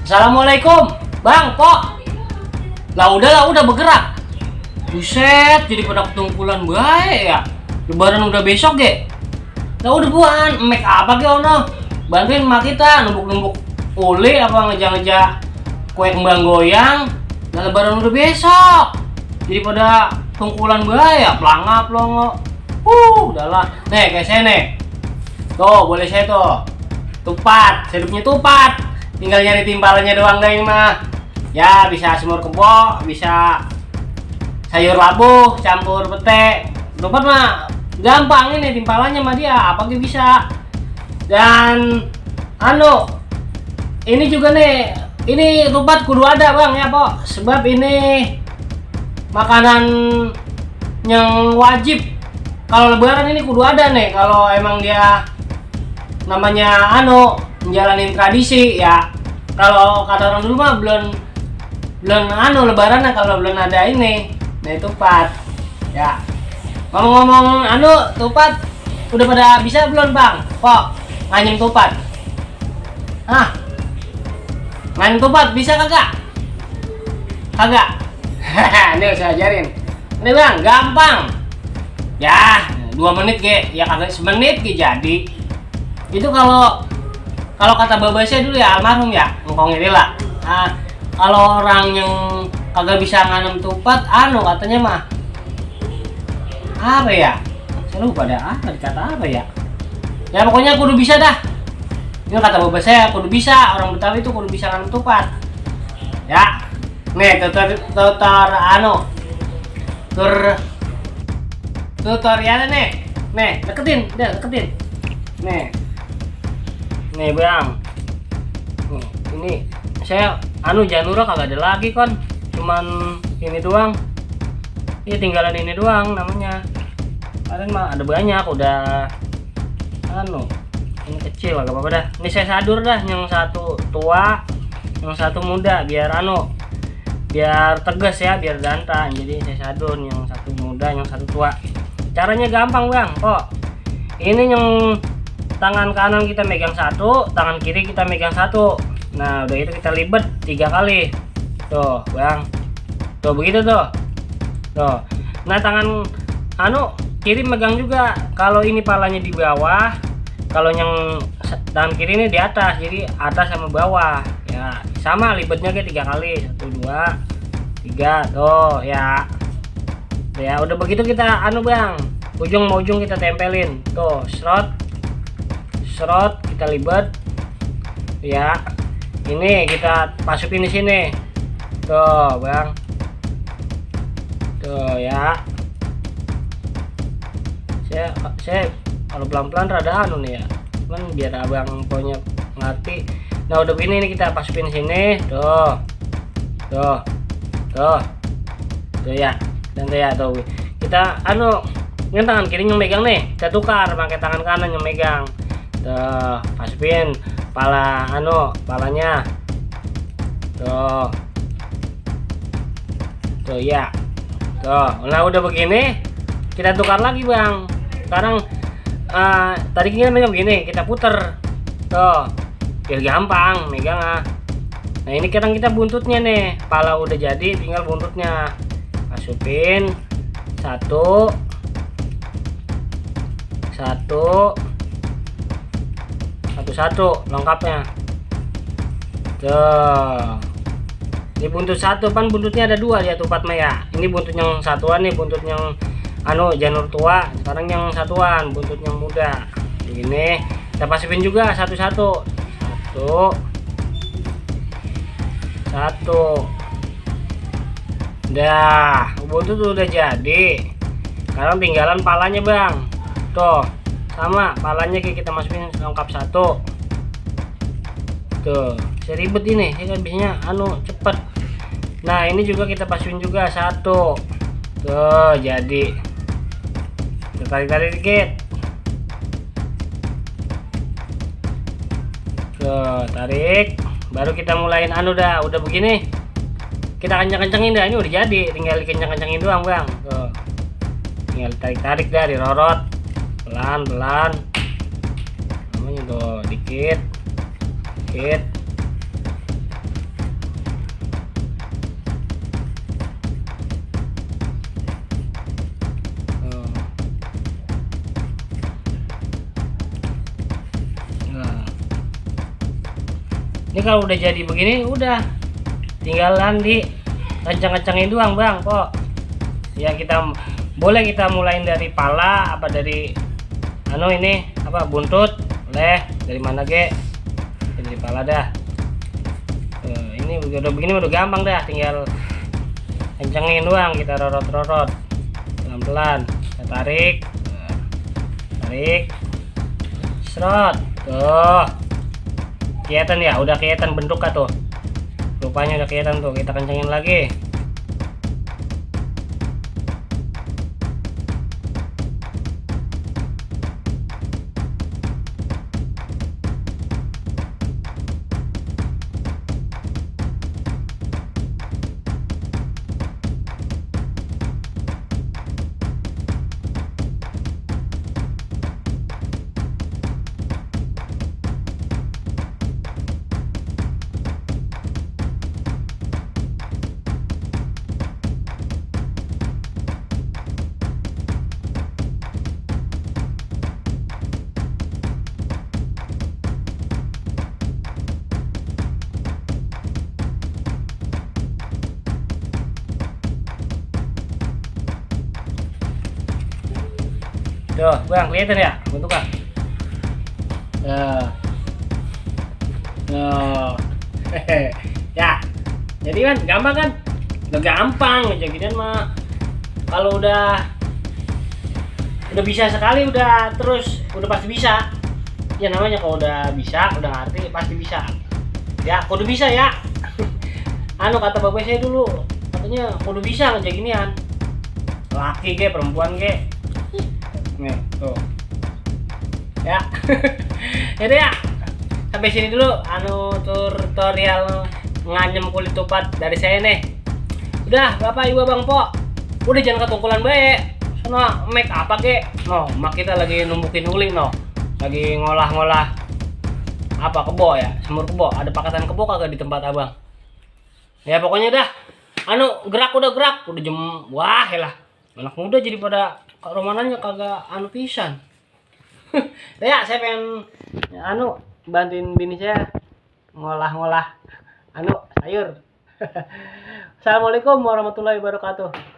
Assalamualaikum, Bang, Pok. Lah udah bergerak. Buset, jadi pada ketungkulan bae ya. Lebaran udah besok ge. Lah udah buan, make apa ge ono? Bantuin mak kita numbuk-numbuk uli apa ngeja-ngeja kue kembang goyang. Lah lebaran udah besok. Jadi pada tungkulan bae ya, pelangap longo. Udahlah. Nih, kayak saya nih. Tuh, boleh saya tuh. Tupat, hidupnya tupat. Tinggal nyari timpalannya doang deh ini mah. Ya bisa semur kebo, bisa sayur labu campur pete. Tupat mah gampang ini timpalannya mah dia apa gitu bisa. Dan ini juga nih, ini tupat kudu ada bang ya Pok. Sebab ini makanan yang wajib kalau lebaran ini kudu ada nih. Kalau emang dia namanya menjalanin tradisi ya. Kalau kata orang dulu mah belum lebaran kalau belum ada ini nih tupat ya. Ngomong-ngomong tupat udah pada bisa belum bang Pok nganyem tupat? Nganyem tupat bisa kagak ini saya ajarin ini bang, gampang ya, 2 menit ge ya, kagak semenit ge jadi. Itu kalau kata bapak saya dulu ya, almarhum ya, ngkong ini lah. Kalau orang yang kagak bisa nganem tupat, katanya mah apa ya? Saya lupa dah, dikata apa ya? Ya pokoknya kudu bisa dah. Ini kata bapak saya, kudu bisa, orang Betawi itu kudu bisa nganem tupat. Ya, nih tutorialnya nih, deketin. Nih bang, ini saya janura kagak ada lagi kan, cuman ini doang. Ini tinggalan ini doang namanya. Kalian mah ada banyak udah. Ini kecil agak apa-apa dah. Ini saya sadur dah, yang satu tua, yang satu muda, biar biar tegas ya, biar ganteng. Jadi saya sadur yang satu muda, yang satu tua. Caranya gampang bang, kok. Ini yang tangan kanan kita megang satu, tangan kiri kita megang satu. Nah udah itu kita libet 3 kali tuh bang, tuh begitu tuh. Nah tangan kiri megang juga. Kalau ini palanya di bawah, kalau yang tangan kiri ini di atas, jadi atas sama bawah ya, sama libetnya ke 3 kali, 1 2 3 tuh ya. Ya udah begitu kita bang, ujung mau ujung kita tempelin tuh, serot kita libet ya. Ini kita masukin di sini tuh bang, tuh ya. Saya kalau pelan-pelan rada nih ya, cuman biar abang punya ngerti. Nah udah begini ini kita masukin sini tuh ya. Dan ya tuh kita ini tangan kiri yang megang nih, kita tukar pakai tangan kanan yang megang. Tuh, masukin palanya. Tuh ya. Tuh, nah udah begini kita tukar lagi bang. Sekarang tadi kita megang begini, kita puter. Tuh, biar gampang megang. Nah ini sekarang kita buntutnya nih, pala udah jadi, tinggal buntutnya masukin satu lengkapnya. Tuh, ini buntut satu kan, buntutnya ada 2 ya tupat mah ya. Ini buntut yang satuan nih, buntut yang janur tua. Sekarang yang satuan, buntut yang muda. Begini kita masukin juga satu. Dah, buntut udah jadi. Sekarang tinggalan palanya bang. Tuh sama palanya kita masukin lengkap satu. Tuh, saya ribet ini, kan biasanya cepet. Nah ini juga kita masukin juga satu. Tuh jadi. Tarik dikit. Tuh tarik. Baru kita mulain udah begini. Kita kencang-kencangin dah, ini udah jadi. Tinggal dikencang-kencangin doang bang. Tuh. Tinggal tarik dah, dirorot. Pelan-pelan. Namanya tuh dikit. Ini kalau udah jadi begini udah tinggalan di kencang-kencangin doang bang kok. Ya kita boleh kita mulain dari pala apa dari ini apa buntut, dari mana dari pala dah. Ini udah begini udah gampang dah, tinggal kencengin doang, kita rorot pelan-pelan, kita tarik, serot tuh. Kelihatan ya, udah kelihatan bentuknya tuh, rupanya udah kelihatan tuh. Kita kencengin lagi. Tuh, bang, kelihatan ya bentuknya? Ya, jadi kan gampang kan? Udah gampang aja ginian mah. Kalau udah bisa sekali, udah pasti bisa. Ya namanya kalau udah bisa, udah ngerti pasti bisa. Ya, kudu bisa ya. Kata bapak saya dulu, katanya kudu bisa aja ginian. Laki perempuan nih tuh ya. Jadi ya sampai sini dulu tutorial nganyem kulit tupat dari saya nih. Udah bapak ibu bang po, udah jangan ketungkulan baik sono make apa mak kita lagi numbukin uli lagi ngolah apa kebo ya, semur kebo. Ada pakatan kebo kagak di tempat abang ya? Pokoknya dah gerak udah jam wah lah, anak muda jadi pada romananya kagak pisan. Ya saya pengen bantuin bini saya ngolah sayur. Assalamualaikum warahmatullahi wabarakatuh.